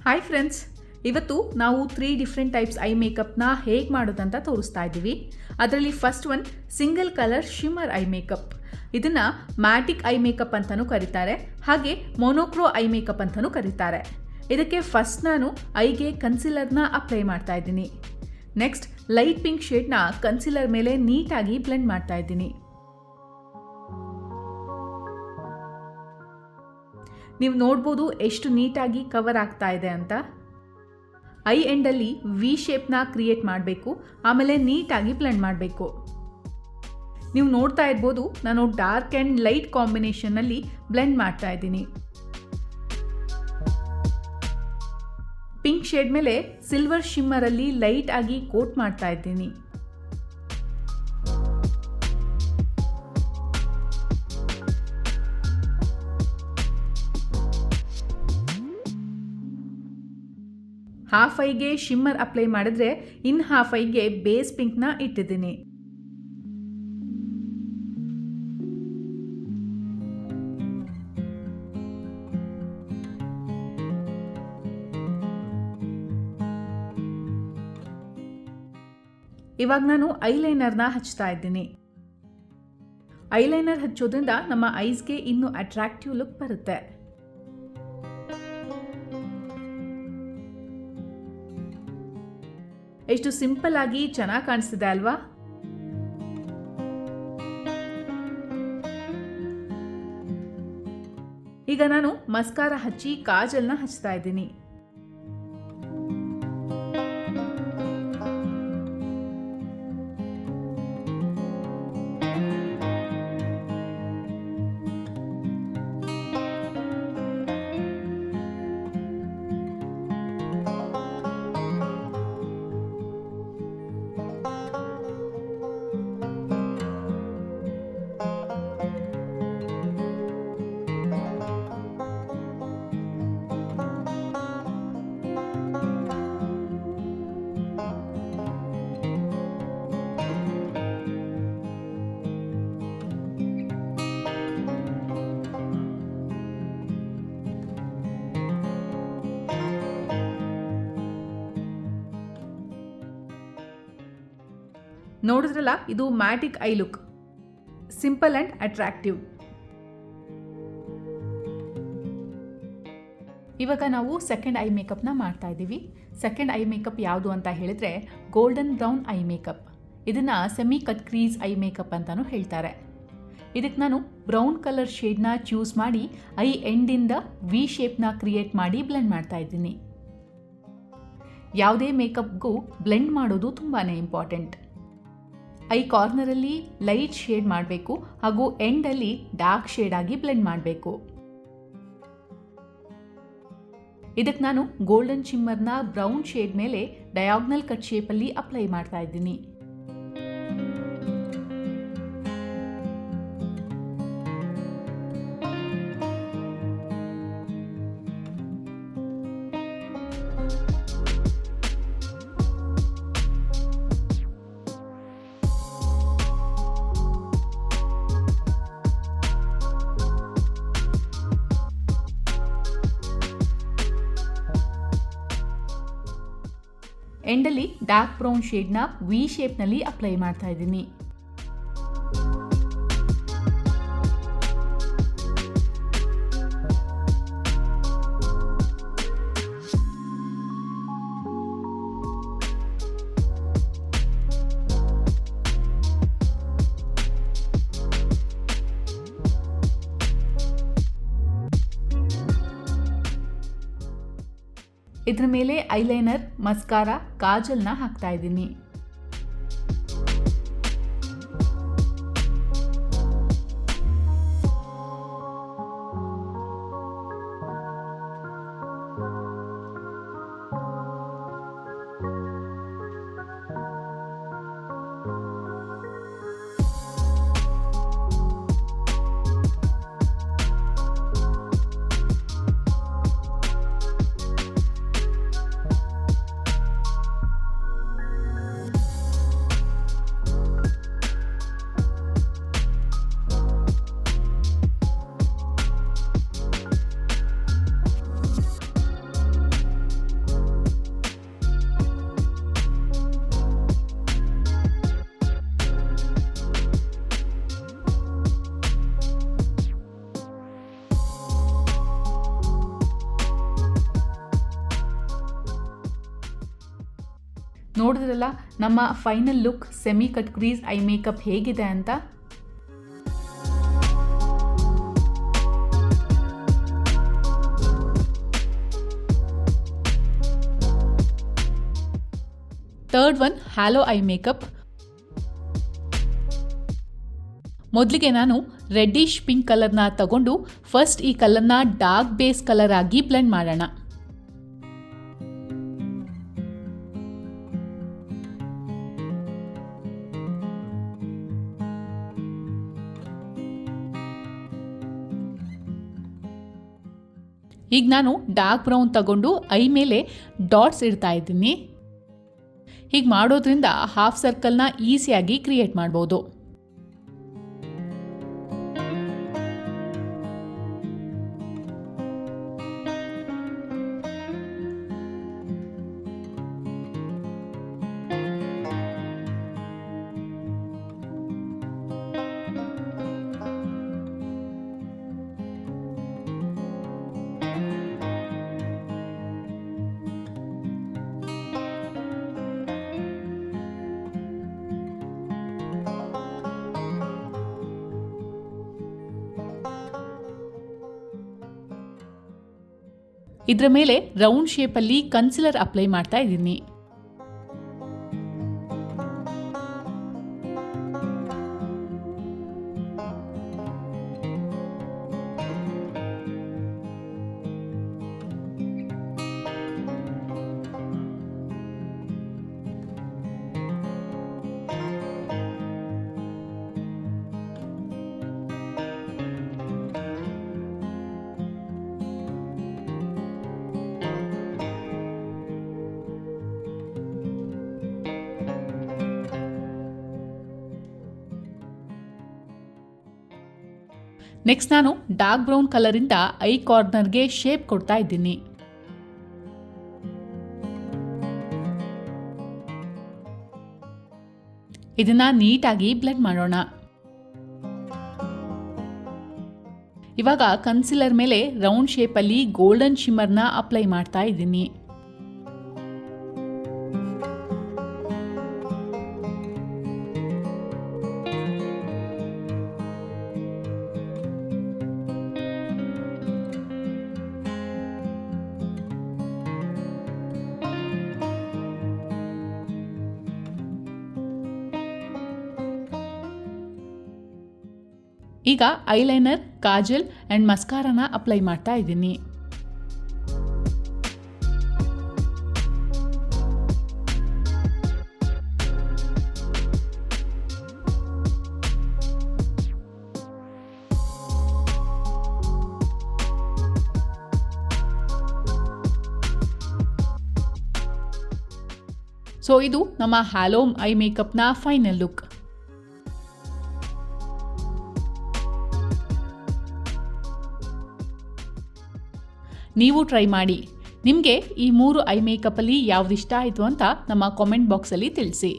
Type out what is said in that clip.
Hi friends, ಇವತ್ತು ನಾವು 3 different types I ಮೇಕಪ್ನ ಹೇಗೆ ಮಾಡೋದಂತ ತೋರಿಸ್ತಾ ಇದ್ದೀವಿ. ಅದರಲ್ಲಿ first one single colour shimmer I makeup. ಇದನ್ನು ಮ್ಯಾಟಿಕ್ ಐ ಮೇಕಪ್ ಅಂತಲೂ ಕರೀತಾರೆ, ಹಾಗೆ ಮೊನೋಕ್ರೋ ಐ ಮೇಕಪ್ ಅಂತಲೂ ಕರೀತಾರೆ. ಇದಕ್ಕೆ ಫಸ್ಟ್ ನಾನು ಐಗೆ ಕನ್ಸಿಲರ್ನ ಅಪ್ಲೈ ಮಾಡ್ತಾ ಇದ್ದೀನಿ. ನೆಕ್ಸ್ಟ್ ಲೈಟ್ ಪಿಂಕ್ ಶೇಡ್ನ ಕನ್ಸಿಲರ್ ಮೇಲೆ ನೀಟಾಗಿ ಬ್ಲೆಂಡ್ ಮಾಡ್ತಾ ಇದ್ದೀನಿ. ನೀವು ನೋಡ್ಬೋದು ಎಷ್ಟು ನೀಟಾಗಿ ಕವರ್ ಆಗ್ತಾ ಇದೆ ಅಂತ. ಐ ಎಂಡಲ್ಲಿ ವಿ ಶೇಪ್ನ ಕ್ರಿಯೇಟ್ ಮಾಡಬೇಕು, ಆಮೇಲೆ ನೀಟಾಗಿ ಬ್ಲೆಂಡ್ ಮಾಡಬೇಕು. ನೀವು ನೋಡ್ತಾ ಇರ್ಬೋದು, ನಾನು ಡಾರ್ಕ್ ಆ್ಯಂಡ್ ಲೈಟ್ ಕಾಂಬಿನೇಷನ್ನಲ್ಲಿ ಬ್ಲೆಂಡ್ ಮಾಡ್ತಾ ಇದ್ದೀನಿ. ಪಿಂಕ್ ಶೇಡ್ ಮೇಲೆ ಸಿಲ್ವರ್ ಶಿಮ್ಮರಲ್ಲಿ ಲೈಟ್ ಆಗಿ ಕೋಟ್ ಮಾಡ್ತಾ ಇದ್ದೀನಿ. ಹಾಫ್ ಐಗೆ ಶಿಮ್ಮರ್ ಅಪ್ಲೈ ಮಾಡಿದ್ರೆ ಇನ್ ಹಾಫ್ ಐಗೆ ಬೇಸ್ ಪಿಂಕ್ನ ಇಟ್ಟಿದ್ದೀನಿ. ಇವಾಗ ನಾನು ಐಲೈನರ್ನ ಹಚ್ತಾ ಇದ್ದೀನಿ. ಐಲೈನರ್ ಹಚ್ಚೋದ್ರಿಂದ ನಮ್ಮ ಐಸ್ಗೆ ಇನ್ನೂ ಅಟ್ರಾಕ್ಟಿವ್ ಲುಕ್ ಬರುತ್ತೆ. ಎಷ್ಟು ಸಿಂಪಲ್ ಆಗಿ ಚೆನ್ನಾಗಿ ಕಾಣಿಸ್ತಿದೆ ಅಲ್ವಾ? ಈಗ ನಾನು ಮಸ್ಕಾರ ಹಚ್ಚಿ ಕಾಜಲ್ನ ಹಚ್ತಾ ಇದ್ದೀನಿ. ನೋಡಿದ್ರಲ್ಲ, ಇದು ಮ್ಯಾಟಿಕ್ eye look, simple and attractive. ಇವಾಗ ನಾವು ಸೆಕೆಂಡ್ ಐ ಮೇಕಪ್ನ ಮಾಡ್ತಾ ಇದ್ದೀವಿ. ಸೆಕೆಂಡ್ ಐ ಮೇಕಪ್ ಯಾವುದು ಅಂತ ಹೇಳಿದ್ರೆ ಗೋಲ್ಡನ್ ಬ್ರೌನ್ ಐ ಮೇಕಪ್. ಇದನ್ನು semi cut crease I makeup ಅಂತಲೂ ಹೇಳ್ತಾರೆ. ಇದಕ್ಕೆ ನಾನು ಬ್ರೌನ್ ಕಲರ್ ಶೇಡ್ನ ಚೂಸ್ ಮಾಡಿ ಐ ಎಂಡಿಂದ ವಿ ಶೇಪ್ನ ಕ್ರಿಯೇಟ್ ಮಾಡಿ ಬ್ಲೆಂಡ್ ಮಾಡ್ತಾ ಇದ್ದೀನಿ. ಯಾವುದೇ ಮೇಕಪ್ಗೂ ಬ್ಲೆಂಡ್ ಮಾಡೋದು ತುಂಬಾ ಇಂಪಾರ್ಟೆಂಟ್. ಐ ಕಾರ್ನರಲ್ಲಿ ಲೈಟ್ ಶೇಡ್ ಮಾಡಬೇಕು, ಹಾಗೂ ಎಂಡಲ್ಲಿ ಡಾರ್ಕ್ ಶೇಡ್ ಆಗಿ ಬ್ಲೆಂಡ್ ಮಾಡಬೇಕು. ಇದಕ್ಕೆ ನಾನು ಗೋಲ್ಡನ್ ಶಿಮ್ಮರ್ನ ಬ್ರೌನ್ ಶೇಡ್ ಮೇಲೆ ಡಯಾಗ್ನಲ್ ಕಟ್ ಶೇಪಲ್ಲಿ ಅಪ್ಲೈ ಮಾಡ್ತಾ ಇದ್ದೀನಿ. ಎಂಡಲ್ಲಿ ಡಾರ್ಕ್ ಬ್ರೌನ್ ಶೇಡ್ನ ವಿ ಶೇಪ್ನಲ್ಲಿ ಅಪ್ಲೈ ಮಾಡ್ತಾ ಇದ್ದೀನಿ. ಇದರ ಮೇಲೆ ಐಲೈನರ್, ಮಸ್ಕಾರ, ಕಾಜಲ್ನ ಹಾಕ್ತಾ ಇದ್ದೀನಿ. ನೋಡಿದ್ರಲ್ಲ ನಮ್ಮ final look semi cut crease I makeup ಹೇಗಿದೆ ಅಂತ. Third one hello I makeup. ಮೊದಲಿಗೆ ನಾನು ರೆಡ್ಡಿಶ್ ಪಿಂಕ್ ಕಲರ್ನ ತಗೊಂಡು ಫಸ್ಟ್ ಈ ಕಲರ್ನ ಡಾರ್ಕ್ ಬೇಸ್ ಕಲರ್ ಆಗಿ ಬ್ಲೆಂಡ್ ಮಾಡೋಣ. ಈಗ ನಾನು ಡಾರ್ಕ್ ಬ್ರೌನ್ ತಗೊಂಡು ಐ ಮೇಲೆ ಡಾಟ್ಸ್ ಇಡ್ತಾ ಇದ್ದೀನಿ. ಹೀಗೆ ಮಾಡೋದ್ರಿಂದ ಹಾಫ್ ಸರ್ಕಲ್ನ ಈಸಿಯಾಗಿ ಕ್ರಿಯೇಟ್ ಮಾಡ್ಬೋದು. ಇದರ ಮೇಲೆ ರೌಂಡ್ ಶೇಪಲ್ಲಿ ಕನ್ಸಿಲರ್ ಅಪ್ಲೈ ಮಾಡ್ತಾ ಇದ್ದೀನಿ. ನೆಕ್ಸ್ಟ್ ನಾನು ಡಾರ್ಕ್ ಬ್ರೌನ್ ಕಲರಿಂದ ಐ ಕಾರ್ನರ್ಗೆ ಶೇಪ್ ಕೊಡ್ತಾ ಇದ್ದೀನಿ. ಇದನ್ನ ನೀಟಾಗಿ ಬ್ಲೆಂಡ್ ಮಾಡೋಣ. ಇವಾಗ ಕನ್ಸಿಲರ್ ಮೇಲೆ ರೌಂಡ್ ಶೇಪಲ್ಲಿ ಗೋಲ್ಡನ್ ಶಿಮ್ಮರ್ನ ಅಪ್ಲೈ ಮಾಡ್ತಾ ಇದ್ದೀನಿ. ಈಗ ಐಲೈನರ್, ಕಾಜಲ್ ಆ್ಯಂಡ್ ಮಸ್ಕಾರಾನ ಅಪ್ಲೈ ಮಾಡ್ತಾ ಇದ್ದೀನಿ. ಸೊ ಇದು ನಮ್ಮ ಹ್ಯಾಲೋ ಐ ಮೇಕಪ್ನ ಫೈನಲ್ ಲುಕ್. ನೀವು ಟ್ರೈ ಮಾಡಿ. ನಿಮಗೆ ಈ 3 ಐ ಮೇಕಪ್ಪಲ್ಲಿ ಯಾವ್ದು ಇಷ್ಟ ಆಯಿತು ಅಂತ ನಮ್ಮ ಕಾಮೆಂಟ್ ಬಾಕ್ಸಲ್ಲಿ ತಿಳಿಸಿ.